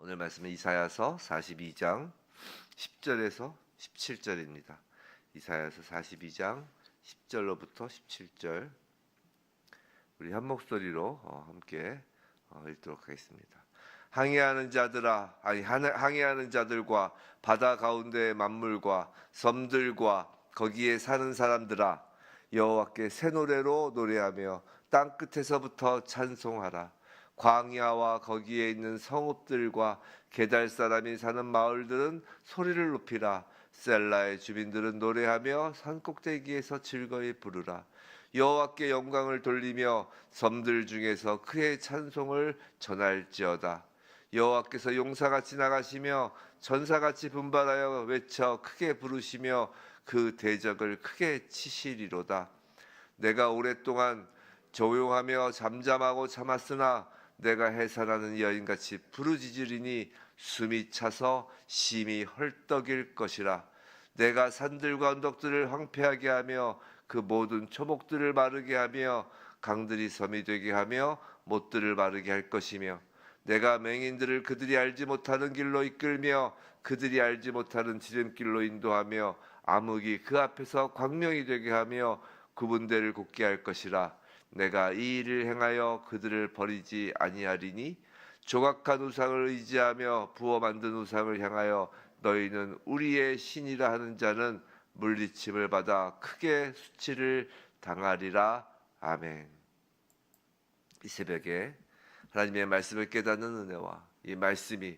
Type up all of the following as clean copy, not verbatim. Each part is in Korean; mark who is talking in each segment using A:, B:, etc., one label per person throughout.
A: 오늘 말씀은 이사야서 42장 10절에서 17절입니다. 이사야서 42장 10절로부터 17절 우리 한 목소리로 함께 읽도록 하겠습니다. 항해하는 자들아, 항해하는 자들과 바다 가운데의 만물과 섬들과 거기에 사는 사람들아, 여호와께 새 노래로 노래하며 땅 끝에서부터 찬송하라. 광야와 거기에 있는 성읍들과 게달 사람이 사는 마을들은 소리를 높이라. 셀라의 주민들은 노래하며 산꼭대기에서 즐거이 부르라. 여호와께 영광을 돌리며 섬들 중에서 그의 찬송을 전할지어다. 여호와께서 용사같이 나가시며 전사같이 분발하여 외쳐 크게 부르시며 그 대적을 크게 치시리로다. 내가 오랫동안 조용하며 잠잠하고 참았으나 내가 해산하는 여인같이 부르짖으리니 숨이 차서 심히 헐떡일 것이라. 내가 산들과 언덕들을 황폐하게 하며 그 모든 초목들을 마르게 하며 강들이 섬이 되게 하며 못들을 마르게 할 것이며, 내가 맹인들을 그들이 알지 못하는 길로 이끌며 그들이 알지 못하는 지름길로 인도하며 암흑이 그 앞에서 광명이 되게 하며 구분대를 곱게 할 것이라. 내가 이 일을 행하여 그들을 버리지 아니하리니 조각한 우상을 의지하며 부어 만든 우상을 향하여 너희는 우리의 신이라 하는 자는 물리침을 받아 크게 수치를 당하리라. 아멘. 이 새벽에 하나님의 말씀을 깨닫는 은혜와 이 말씀이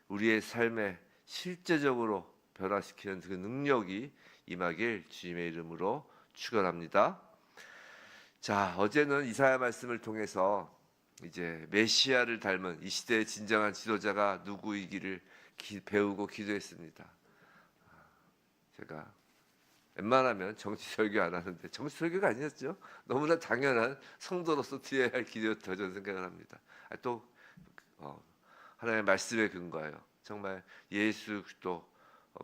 A: 우리의 삶에 실제적으로 변화시키는 그 능력이 임하길 주님의 이름으로 축원합니다. 자, 어제는 이사야 말씀을 통해서 이제 메시아를 닮은 이 시대의 진정한 지도자가 누구이기를 배우고 기도했습니다. 제가 웬만하면 정치 설교 안 하는데 정치 설교가 아니었죠. 너무나 당연한 성도로서 드려야 할 기도였다고 저는 생각을 합니다. 또 하나님의 말씀에 근거하여 정말 예수 그리스도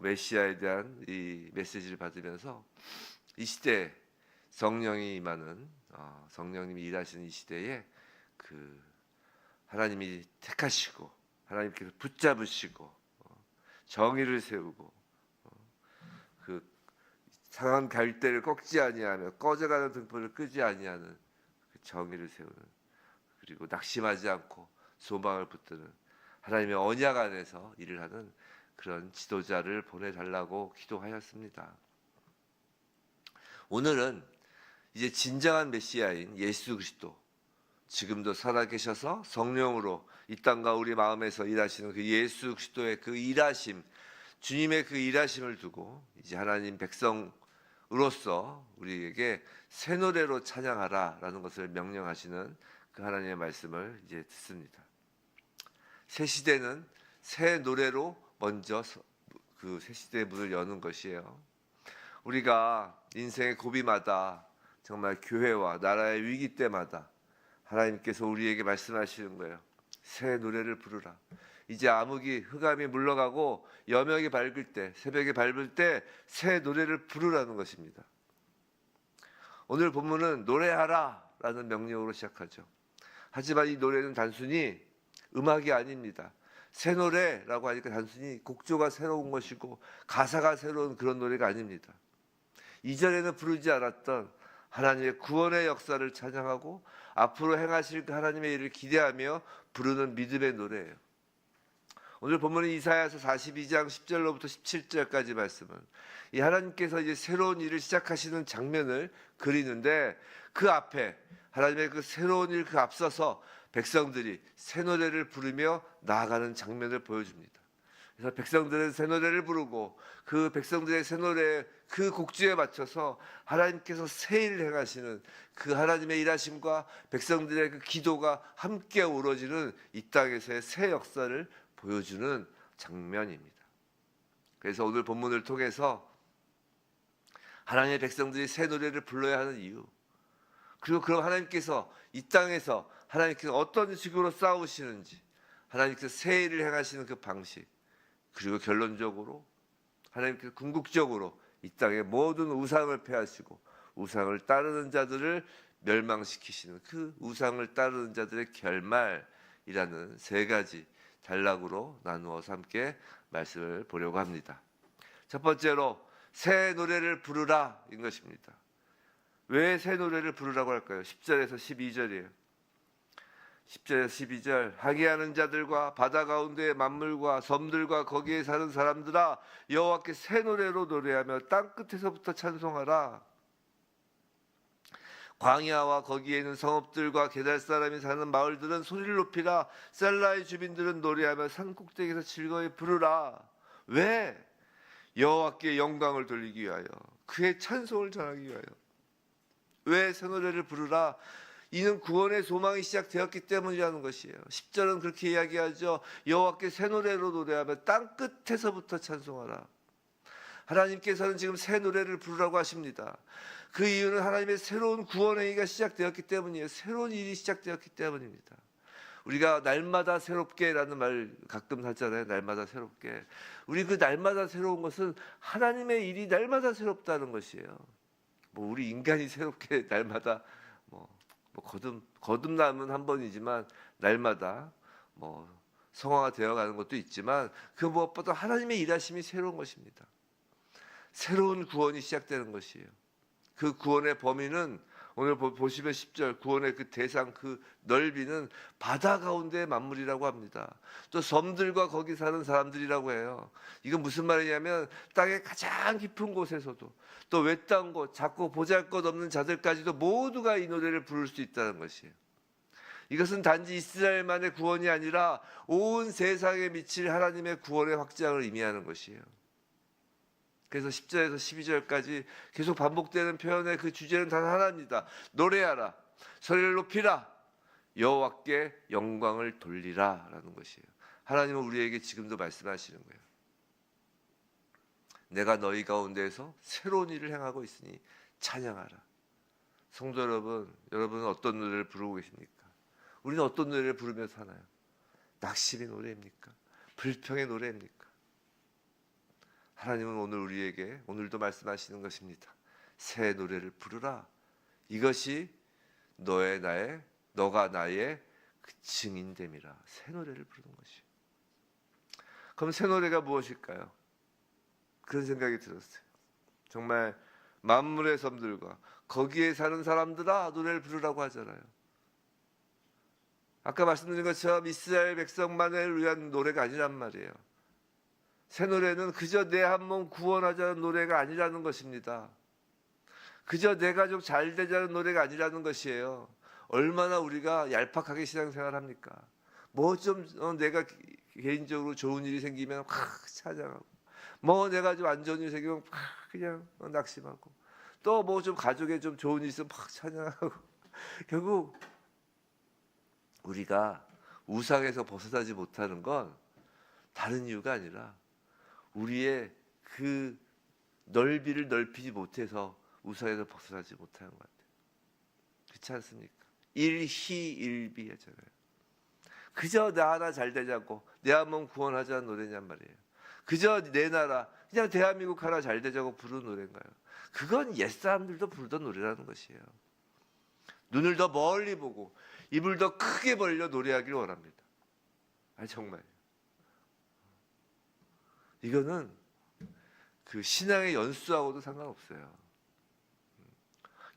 A: 메시아에 대한 이 메시지를 받으면서 이 시대에 성령이 임하는 성령님이 일하시는 이 시대에 그 하나님이 택하시고 하나님께서 붙잡으시고 정의를 세우고 그 상한 갈대를 꺾지 아니하며 꺼져가는 등불을 끄지 아니하는 그 정의를 세우는, 그리고 낙심하지 않고 소망을 붙드는 하나님의 언약 안에서 일을 하는 그런 지도자를 보내달라고 기도하였습니다. 오늘은 이제 진정한 메시아인 예수 그리스도, 지금도 살아계셔서 성령으로 이 땅과 우리 마음에서 일하시는 그 예수 그리스도의 그 일하심, 주님의 그 일하심을 두고 이제 하나님 백성으로서 우리에게 새 노래로 찬양하라라는 것을 명령하시는 그 하나님의 말씀을 이제 듣습니다. 새 시대는 새 노래로 먼저 그 새 시대의 문을 여는 것이에요. 우리가 인생의 고비마다 정말 교회와 나라의 위기 때마다 하나님께서 우리에게 말씀하시는 거예요. 새 노래를 부르라. 이제 암흑이 흑암이 물러가고 여명이 밝을 때, 새벽이 밝을 때 새 노래를 부르라는 것입니다. 오늘 본문은 노래하라 라는 명령으로 시작하죠. 하지만 이 노래는 단순히 음악이 아닙니다. 새 노래라고 하니까 단순히 곡조가 새로운 것이고 가사가 새로운 그런 노래가 아닙니다. 이전에는 부르지 않았던 하나님의 구원의 역사를 찬양하고 앞으로 행하실 그 하나님의 일을 기대하며 부르는 믿음의 노래예요. 오늘 본문은 이사야서 42장 10절로부터 17절까지 말씀은 이 하나님께서 이제 새로운 일을 시작하시는 장면을 그리는데, 그 앞에 하나님의 그 새로운 일 그 앞서서 백성들이 새 노래를 부르며 나아가는 장면을 보여줍니다. 그래서 백성들은 새 노래를 부르고 그 백성들의 새 노래 그 곡주에 맞춰서 하나님께서 새 일을 행하시는 그 하나님의 일하심과 백성들의 그 기도가 함께 이루어지는 이 땅에서의 새 역사를 보여주는 장면입니다. 그래서 오늘 본문을 통해서 하나님의 백성들이 새 노래를 불러야 하는 이유, 그리고 그럼 하나님께서 이 땅에서 하나님께서 어떤 식으로 싸우시는지, 하나님께서 새 일을 행하시는 그 방식, 그리고 결론적으로 하나님께서 궁극적으로 이 땅의 모든 우상을 폐하시고 우상을 따르는 자들을 멸망시키시는 그 우상을 따르는 자들의 결말이라는 세 가지 단락으로 나누어서 함께 말씀을 보려고 합니다. 첫 번째로 새 노래를 부르라 인 것입니다. 왜 새 노래를 부르라고 할까요? 10절에서 12절이에요. 10절에서 12절 하기하는 자들과 바다 가운데의 만물과 섬들과 거기에 사는 사람들아 여호와께 새 노래로 노래하며 땅끝에서부터 찬송하라. 광야와 거기에 있는 성읍들과 게달 사람이 사는 마을들은 소리를 높이라. 셀라의 주민들은 노래하며 산꼭대기에서 즐거이 부르라. 왜? 여호와께 영광을 돌리기 위하여, 그의 찬송을 전하기 위하여. 왜 새 노래를 부르라? 이는 구원의 소망이 시작되었기 때문이라는 것이에요. 10절은 그렇게 이야기하죠. 여호와께 새 노래로 노래하며 땅끝에서부터 찬송하라. 하나님께서는 지금 새 노래를 부르라고 하십니다. 그 이유는 하나님의 새로운 구원행위가 시작되었기 때문이에요. 새로운 일이 시작되었기 때문입니다. 우리가 날마다 새롭게라는 말 가끔 하잖아요. 날마다 새롭게. 우리 그 날마다 새로운 것은 하나님의 일이 날마다 새롭다는 것이에요. 뭐 우리 인간이 새롭게 날마다 거듭남은 한 번이지만 날마다 성화가 되어가는 것도 있지만 그 무엇보다 하나님의 일하심이 새로운 것입니다. 새로운 구원이 시작되는 것이에요. 그 구원의 범위는 오늘 보시면 10절 구원의 그 대상, 그 넓이는 바다 가운데의 만물이라고 합니다. 또 섬들과 거기 사는 사람들이라고 해요. 이건 무슨 말이냐면 땅의 가장 깊은 곳에서도 또 외딴 곳, 작고 보잘것없는 자들까지도 모두가 이 노래를 부를 수 있다는 것이에요. 이것은 단지 이스라엘만의 구원이 아니라 온 세상에 미칠 하나님의 구원의 확장을 의미하는 것이에요. 그래서 10절에서 12절까지 계속 반복되는 표현의 그 주제는 단 하나입니다. 노래하라, 소리를 높이라, 여호와께 영광을 돌리라 라는 것이에요. 하나님은 우리에게 지금도 말씀하시는 거예요. 내가 너희 가운데에서 새로운 일을 행하고 있으니 찬양하라. 성도 여러분, 여러분은 어떤 노래를 부르고 계십니까? 우리는 어떤 노래를 부르면서 사나요? 낙심의 노래입니까? 불평의 노래입니까? 하나님은 오늘 우리에게 오늘도 말씀하시는 것입니다. 새 노래를 부르라. 이것이 너가 나의 그 증인됨이라. 새 노래를 부르는 것이. 그럼 새 노래가 무엇일까요? 그런 생각이 들었어요. 정말 만물의 섬들과 거기에 사는 사람들아 노래를 부르라고 하잖아요. 아까 말씀드린 것처럼 이스라엘 백성만을 위한 노래가 아니란 말이에요. 새 노래는 그저 내 한 몸 구원하자는 노래가 아니라는 것입니다. 그저 내 가족 잘 되자는 노래가 아니라는 것이에요. 얼마나 우리가 얄팍하게 신앙생활 합니까? 내가 개인적으로 좋은 일이 생기면 확 찬양하고, 내가 좀 안 좋은 일이 생기면 확 그냥 낙심하고, 또 좀 가족에 좀 좋은 일이 있으면 막 찬양하고. 결국 우리가 우상에서 벗어나지 못하는 건 다른 이유가 아니라 우리의 그 넓이를 넓히지 못해서 우상에서 벗어나지 못하는 것 같아요. 그렇지 않습니까? 일희일비 하잖아요. 그저 나 하나 잘 되자고 내 한 몸 구원하자는 노래냔 말이에요. 그저 내 나라 그냥 대한민국 하나 잘 되자고 부르는 노래인가요? 그건 옛사람들도 부르던 노래라는 것이에요. 눈을 더 멀리 보고 입을 더 크게 벌려 노래하기를 원합니다. 정말 이거는 그 신앙의 연수하고도 상관없어요.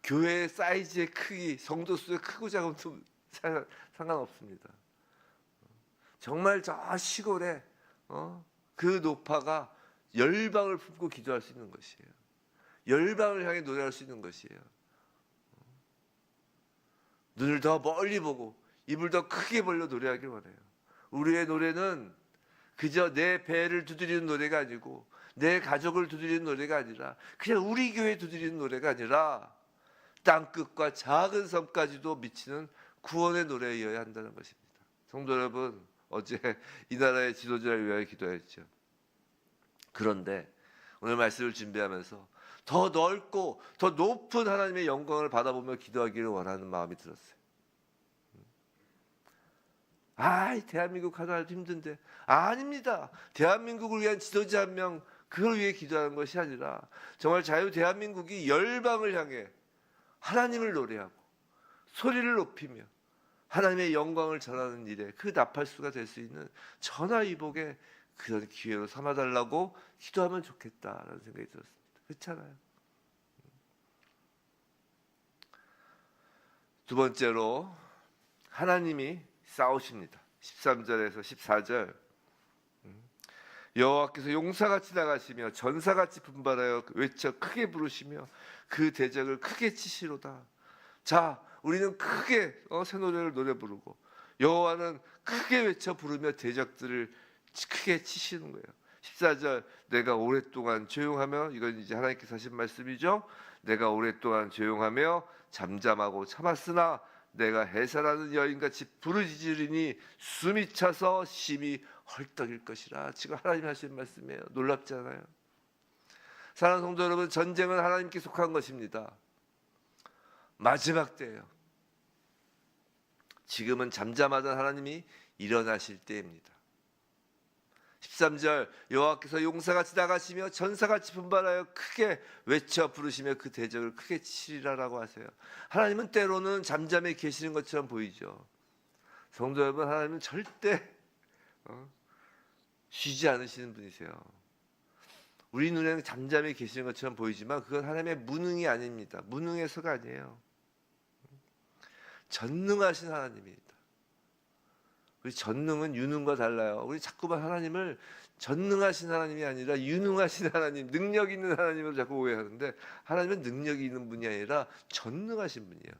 A: 교회의 사이즈의 크기, 성도 수의 크고 작음도 상관없습니다. 정말 저 시골에 그 노파가 열방을 품고 기도할 수 있는 것이에요. 열방을 향해 노래할 수 있는 것이에요. 눈을 더 멀리 보고 입을 더 크게 벌려 노래하길 원해요. 우리의 노래는 그저 내 배를 두드리는 노래가 아니고 내 가족을 두드리는 노래가 아니라 그냥 우리 교회 두드리는 노래가 아니라 땅끝과 작은 섬까지도 미치는 구원의 노래여야 한다는 것입니다. 성도 여러분, 어제 이 나라의 지도자를 위하여 기도했죠. 그런데 오늘 말씀을 준비하면서 더 넓고 더 높은 하나님의 영광을 받아보며 기도하기를 원하는 마음이 들었어요. 대한민국 하나도 힘든데. 아닙니다. 대한민국을 위한 지도자 한 명, 그걸 위해 기도하는 것이 아니라 정말 자유 대한민국이 열방을 향해 하나님을 노래하고 소리를 높이며 하나님의 영광을 전하는 일에 그 나팔수가 될 수 있는 전화위복의 그런 기회로 삼아달라고 기도하면 좋겠다라는 생각이 들었습니다. 그렇잖아요. 두 번째로 하나님이 싸우십니다. 13절에서 14절 여호와께서 용사같이 나가시며 전사같이 분발하여 외쳐 크게 부르시며 그 대적을 크게 치시로다. 자, 우리는 크게 새 노래를 노래 부르고 여호와는 크게 외쳐 부르며 대적들을 크게 치시는 거예요. 14절 내가 오랫동안 조용하며, 이건 이제 하나님께서 하신 말씀이죠. 내가 오랫동안 조용하며 잠잠하고 참았으나 내가 해산하는 여인같이 부르짖으리니 숨이 차서 심히 헐떡일 것이라. 지금 하나님이 하신 말씀이에요. 놀랍지 않아요? 사랑하는 성도 여러분, 전쟁은 하나님께 속한 것입니다. 마지막 때예요. 지금은 잠잠하던 하나님이 일어나실 때입니다. 13절 여호와께서 용사같이 나가시며 전사같이 분발하여 크게 외쳐 부르시며 그 대적을 크게 치리라라고 하세요. 하나님은 때로는 잠잠해 계시는 것처럼 보이죠. 성도 여러분, 하나님은 절대 쉬지 않으시는 분이세요. 우리 눈에는 잠잠해 계시는 것처럼 보이지만 그건 하나님의 무능이 아닙니다. 무능해서가 아니에요. 전능하신 하나님입니다. 우리 전능은 유능과 달라요. 우리 자꾸만 하나님을 전능하신 하나님이 아니라 유능하신 하나님, 능력 있는 하나님으로 자꾸 오해하는데, 하나님은 능력이 있는 분이 아니라 전능하신 분이에요.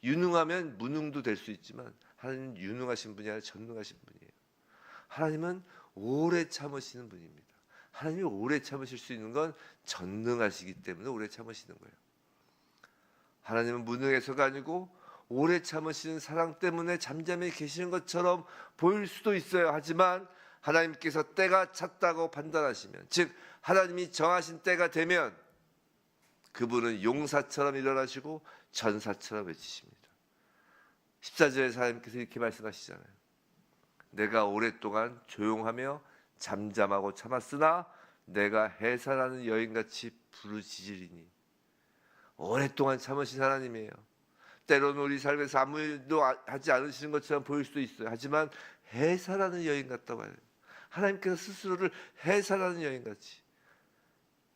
A: 유능하면 무능도 될 수 있지만 하나님은 유능하신 분이 아니라 전능하신 분이에요. 하나님은 오래 참으시는 분입니다. 하나님이 오래 참으실 수 있는 건 전능하시기 때문에 오래 참으시는 거예요. 하나님은 무능해서가 아니고 오래 참으시는 사랑 때문에 잠잠해 계시는 것처럼 보일 수도 있어요. 하지만 하나님께서 때가 찼다고 판단하시면, 즉 하나님이 정하신 때가 되면 그분은 용사처럼 일어나시고 전사처럼 외치십니다. 14절에 하나님께서 이렇게 말씀하시잖아요. 내가 오랫동안 조용하며 잠잠하고 참았으나 내가 해산하는 여인같이 부르짖으리니. 오랫동안 참으신 하나님이에요. 때로는 우리 삶에서 아무 일도 하지 않으시는 것처럼 보일 수도 있어요. 하지만 해산하는 여인 같다고 해요. 하나님께서 스스로를 해산하는 여인같이,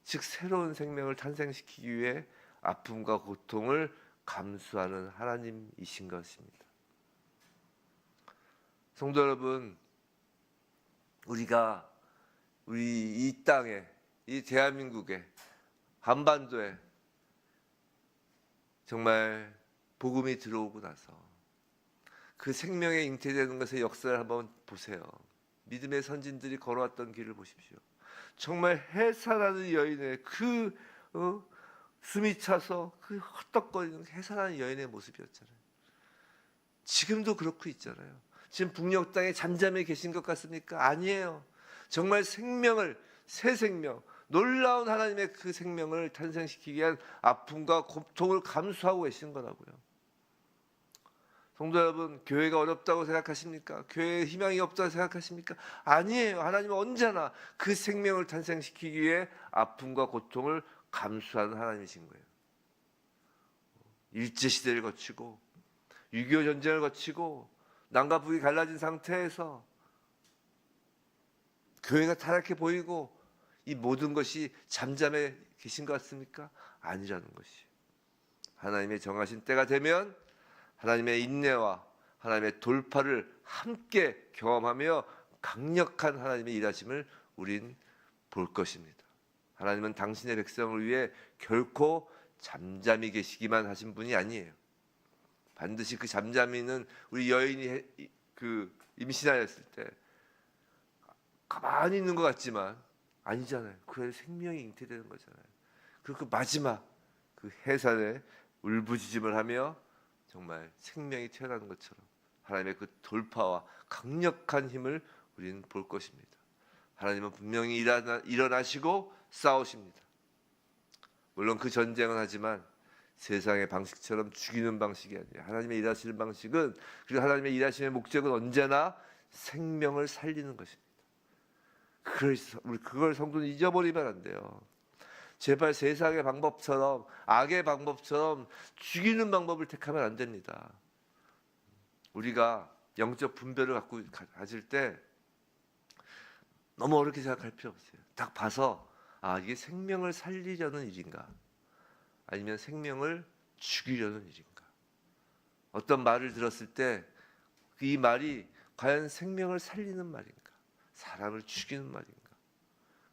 A: 즉 새로운 생명을 탄생시키기 위해 아픔과 고통을 감수하는 하나님이신 것입니다. 성도 여러분, 우리가 우리 이 땅에, 이 대한민국에, 한반도에 정말 복음이 들어오고 나서 그 생명에 잉태되는 것의 역사를 한번 보세요. 믿음의 선진들이 걸어왔던 길을 보십시오. 정말 해산하는 여인의 그 숨이 차서 그 헛떡거리는 해산하는 여인의 모습이었잖아요. 지금도 그렇고 있잖아요. 지금 북녘 땅에 잠잠해 계신 것 같습니까? 아니에요. 정말 생명을, 새 생명, 놀라운 하나님의 그 생명을 탄생시키기 위한 아픔과 고통을 감수하고 계신 거라고요. 성도 여러분, 교회가 어렵다고 생각하십니까? 교회에 희망이 없다고 생각하십니까? 아니에요. 하나님은 언제나 그 생명을 탄생시키기 위해 아픔과 고통을 감수하는 하나님이신 거예요. 일제시대를 거치고 6.25 전쟁을 거치고 남과 북이 갈라진 상태에서 교회가 타락해 보이고 이 모든 것이 잠잠해 계신 것 같습니까? 아니라는 것이. 하나님의 정하신 때가 되면 하나님의 인내와 하나님의 돌파를 함께 경험하며 강력한 하나님의 일하심을 우린 볼 것입니다. 하나님은 당신의 백성을 위해 결코 잠잠히 계시기만 하신 분이 아니에요. 반드시 그 잠잠히는 우리 여인이 그 임신하였을 때 가만히 있는 것 같지만 아니잖아요. 그 안에 생명이 잉태되는 거잖아요. 그리고 그 마지막 그 해산에 울부짖음을 하며 정말 생명이 태어나는 것처럼 하나님의 그 돌파와 강력한 힘을 우리는 볼 것입니다. 하나님은 분명히 일어나시고 싸우십니다. 물론 그 전쟁은 하지만 세상의 방식처럼 죽이는 방식이 아니에요. 하나님의 일하시는 방식은, 그리고 하나님의 일하심의 목적은 언제나 생명을 살리는 것입니다. 우리 그걸 성도는 잊어버리면 안 돼요. 제발 세상의 방법처럼, 악의 방법처럼 죽이는 방법을 택하면 안 됩니다. 우리가 영적 분별을 가질 때 너무 어렵게 생각할 필요 없어요. 딱 봐서 이게 생명을 살리려는 일인가, 아니면 생명을 죽이려는 일인가. 어떤 말을 들었을 때 이 말이 과연 생명을 살리는 말인가, 사람을 죽이는 말인가,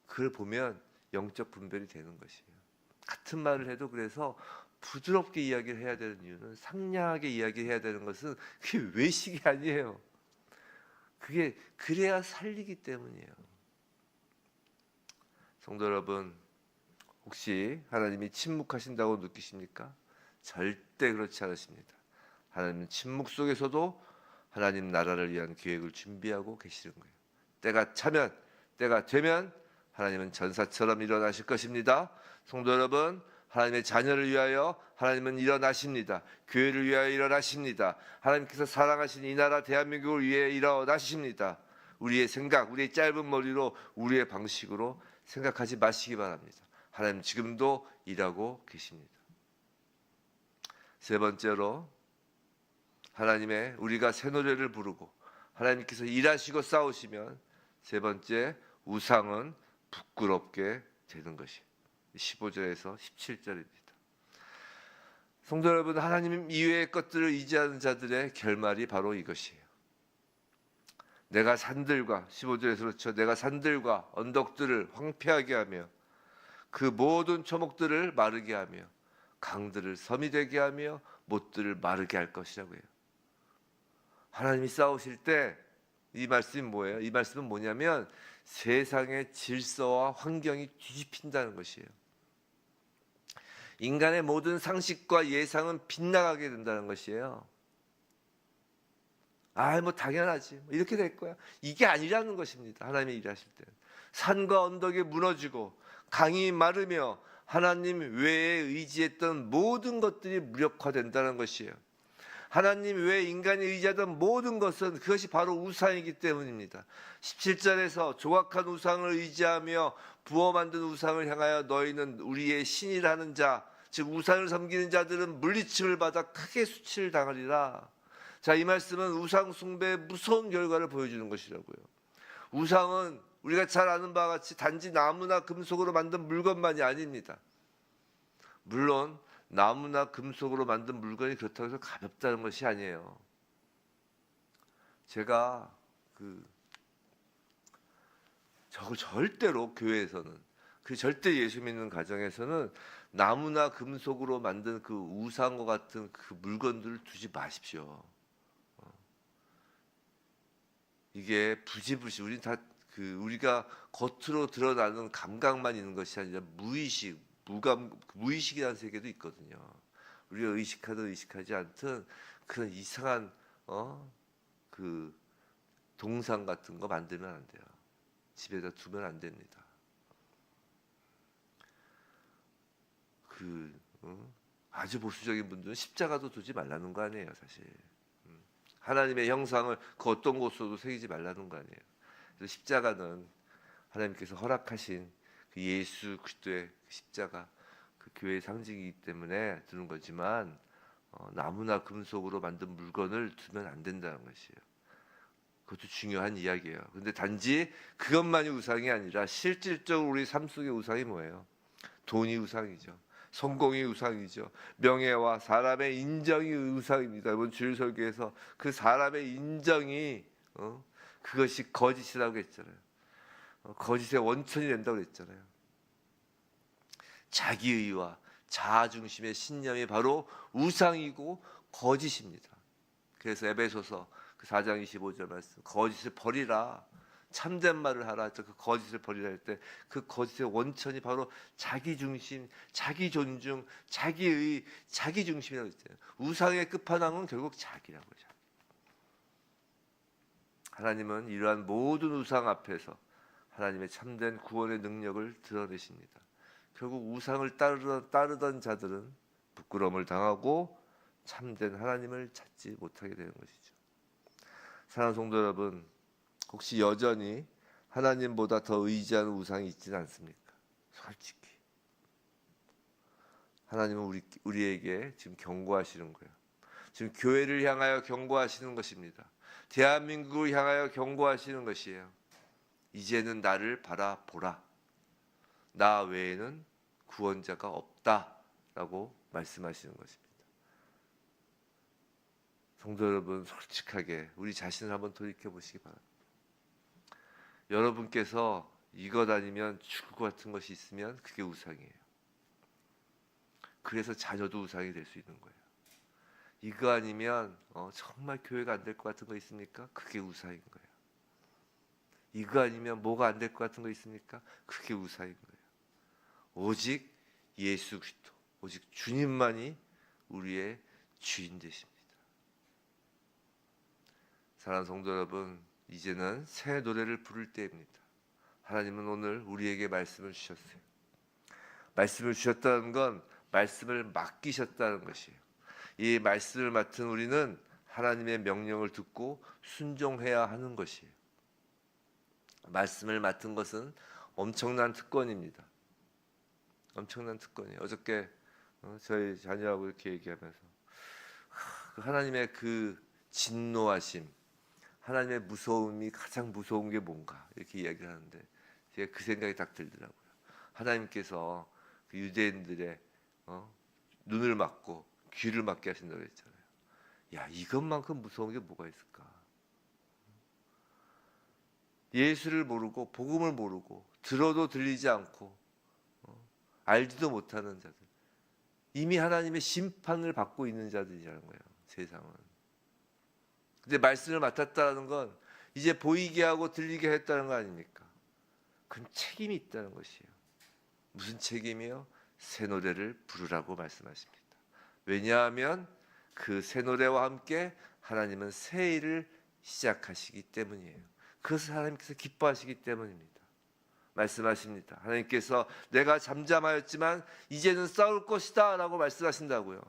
A: 그걸 보면 영적 분별이 되는 것이에요. 같은 말을 해도 그래서 부드럽게 이야기를 해야 되는 이유는, 상냥하게 이야기해야 되는 것은 그게 외식이 아니에요. 그게 그래야 살리기 때문이에요. 성도 여러분, 혹시 하나님이 침묵하신다고 느끼십니까? 절대 그렇지 않으십니다. 하나님은 침묵 속에서도 하나님 나라를 위한 계획을 준비하고 계시는 거예요. 때가 차면, 때가 되면 하나님은 전사처럼 일어나실 것입니다. 성도 여러분, 하나님의 자녀를 위하여 하나님은 일어나십니다. 교회를 위하여 일어나십니다. 하나님께서 사랑하신 이 나라 대한민국을 위해 일어나십니다. 우리의 생각, 우리의 짧은 머리로, 우리의 방식으로 생각하지 마시기 바랍니다. 하나님 지금도 일하고 계십니다. 세 번째로, 하나님의 우리가 새 노래를 부르고 하나님께서 일하시고 싸우시면, 세 번째, 우상은 부끄럽게 되는 것이 15절에서 17절입니다. 성도 여러분, 하나님 이외의 것들을 의지하는 자들의 결말이 바로 이것이에요. 내가 산들과, 15절에서 그렇죠, 내가 산들과 언덕들을 황폐하게 하며 그 모든 초목들을 마르게 하며 강들을 섬이 되게 하며 못들을 마르게 할 것이라고 해요. 하나님이 싸우실 때 이 말씀이 뭐예요? 이 말씀은 뭐냐면 세상의 질서와 환경이 뒤집힌다는 것이에요. 인간의 모든 상식과 예상은 빗나가게 된다는 것이에요. 뭐 당연하지, 이렇게 될 거야, 이게 아니라는 것입니다. 하나님이 일하실 때 산과 언덕이 무너지고 강이 마르며 하나님 외에 의지했던 모든 것들이 무력화된다는 것이에요. 하나님 외에 인간이 의지하던 모든 것은 그것이 바로 우상이기 때문입니다. 17절에서 조각한 우상을 의지하며 부어 만든 우상을 향하여 너희는 우리의 신이라는 자, 즉 우상을 섬기는 자들은 물리침을 받아 크게 수치를 당하리라. 자, 이 말씀은 우상 숭배의 무서운 결과를 보여주는 것이라고요. 우상은 우리가 잘 아는 바와 같이 단지 나무나 금속으로 만든 물건만이 아닙니다. 물론 나무나 금속으로 만든 물건이 그렇다고 해서 가볍다는 것이 아니에요. 제가 절대로 교회에서는, 절대 예수 믿는 가정에서는 나무나 금속으로 만든 그 우상과 같은 그 물건들을 두지 마십시오. 이게 부지불식, 우리는 다 우리가 겉으로 드러나는 감각만 있는 것이 아니라 무의식이라는 세계도 있거든요. 우리가 의식하든 의식하지 않든 그런 이상한 동상 같은 거 만들면 안 돼요. 집에다 두면 안 됩니다. 아주 보수적인 분들은 십자가도 두지 말라는 거 아니에요, 사실. 하나님의 형상을 그 어떤 곳으로도 새기지 말라는 거 아니에요. 그래서 십자가는 하나님께서 허락하신 그 예수 그리스도의 십자가, 그 교회의 상징이기 때문에 두는 거지만 나무나 금속으로 만든 물건을 두면 안 된다는 것이에요. 그것도 중요한 이야기예요. 근데 단지 그것만이 우상이 아니라 실질적으로 우리 삶 속의 우상이 뭐예요? 돈이 우상이죠. 성공이 우상이죠. 명예와 사람의 인정이 우상입니다. 이번 주일 설교에서 그 사람의 인정이 그것이 거짓이라고 했잖아요. 거짓의 원천이 된다고 했잖아요. 자기의와 자아중심의 신념이 바로 우상이고 거짓입니다. 그래서 에베소서 4장 25절 말씀, 거짓을 버리라, 참된 말을 하라. 그 거짓을 버리라 할 때 그 거짓의 원천이 바로 자기중심, 자기존중, 자기의, 자기중심이라고 했잖아요. 우상의 끝판왕은 결국 자기라고 하죠. 하나님은 이러한 모든 우상 앞에서 하나님의 참된 구원의 능력을 드러내십니다. 결국 우상을 따르던 자들은 부끄러움을 당하고 참된 하나님을 찾지 못하게 되는 것이죠. 사랑하는 성도 여러분, 혹시 여전히 하나님보다 더 의지하는 우상이 있지는 않습니까? 솔직히 하나님은 우리에게 지금 경고하시는 거예요. 지금 교회를 향하여 경고하시는 것입니다. 대한민국을 향하여 경고하시는 것이에요. 이제는 나를 바라보라. 나 외에는 구원자가 없다라고 말씀하시는 것입니다. 성도 여러분, 솔직하게 우리 자신을 한번 돌이켜 보시기 바랍니다. 여러분께서 이것 아니면 죽을 것 같은 것이 있으면 그게 우상이에요. 그래서 자녀도 우상이 될 수 있는 거예요. 이거 아니면 정말 교회가 안 될 것 같은 거 있습니까? 그게 우상인 거예요. 이거 아니면 뭐가 안 될 것 같은 거 있습니까? 그게 우상인 거예요. 오직 예수 그리스도, 오직 주님만이 우리의 주인 되십니다. 사랑하는 성도 여러분, 이제는 새 노래를 부를 때입니다. 하나님은 오늘 우리에게 말씀을 주셨어요. 말씀을 주셨다는 건 말씀을 맡기셨다는 것이에요. 이 말씀을 맡은 우리는 하나님의 명령을 듣고 순종해야 하는 것이에요. 말씀을 맡은 것은 엄청난 특권입니다. 엄청난 특권이에요. 어저께 저희 자녀하고 이렇게 얘기하면서 하나님의 그 진노하심, 하나님의 무서움이 가장 무서운 게 뭔가 이렇게 이야기를 하는데 제가 그 생각이 딱 들더라고요. 하나님께서 그 유대인들의 눈을 막고 귀를 막게 하신다고 했잖아요. 야, 이것만큼 무서운 게 뭐가 있을까? 예수를 모르고 복음을 모르고 들어도 들리지 않고 알지도 못하는 자들, 이미 하나님의 심판을 받고 있는 자들이라는 거예요. 세상은. 근데 말씀을 맡았다는 건 이제 보이게 하고 들리게 했다는 거 아닙니까? 그건 책임이 있다는 것이에요. 무슨 책임이요? 새 노래를 부르라고 말씀하십니다. 왜냐하면 그 새 노래와 함께 하나님은 새 일을 시작하시기 때문이에요. 그것을 하나님께서 기뻐하시기 때문입니다. 말씀하십니다. 하나님께서 내가 잠잠하였지만 이제는 싸울 것이다 라고 말씀하신다고요.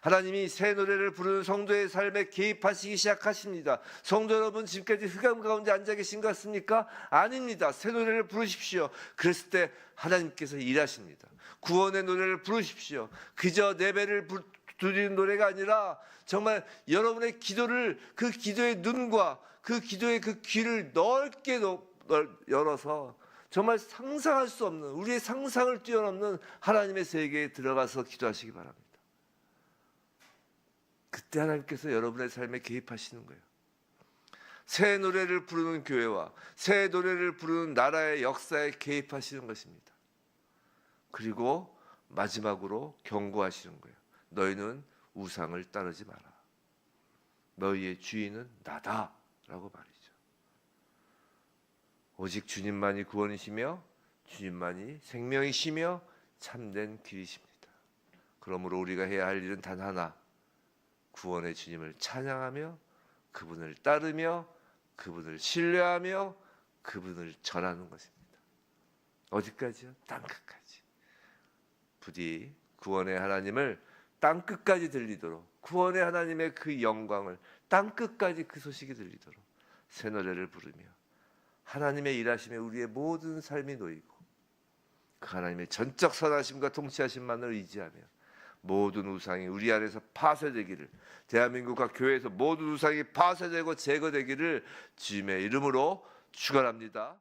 A: 하나님이 새 노래를 부르는 성도의 삶에 개입하시기 시작하십니다. 성도 여러분, 지금까지 흑암 가운데 앉아 계신 것 같습니까? 아닙니다. 새 노래를 부르십시오. 그랬을 때 하나님께서 일하십니다. 구원의 노래를 부르십시오. 그저 내배를 드리는 노래가 아니라 정말 여러분의 기도를, 그 기도의 눈과 그 기도의 그 귀를 넓게 열어서 정말 상상할 수 없는, 우리의 상상을 뛰어넘는 하나님의 세계에 들어가서 기도하시기 바랍니다. 그때 하나님께서 여러분의 삶에 개입하시는 거예요. 새 노래를 부르는 교회와 새 노래를 부르는 나라의 역사에 개입하시는 것입니다. 그리고 마지막으로 경고하시는 거예요. 너희는 우상을 따르지 마라. 너희의 주인은 나다 라고 말이죠. 오직 주님만이 구원이시며 주님만이 생명이시며 참된 길이십니다. 그러므로 우리가 해야 할 일은 단 하나, 구원의 주님을 찬양하며 그분을 따르며 그분을 신뢰하며 그분을 전하는 것입니다. 어디까지요? 땅끝까지. 부디 구원의 하나님을 땅끝까지 들리도록, 구원의 하나님의 그 영광을 땅끝까지 그 소식이 들리도록 새 노래를 부르며 하나님의 일하심에 우리의 모든 삶이 놓이고 그 하나님의 전적 선하심과 통치하심만을 의지하며 모든 우상이 우리 안에서 파쇄되기를, 대한민국과 교회에서 모든 우상이 파쇄되고 제거되기를 주님의 이름으로 축원합니다.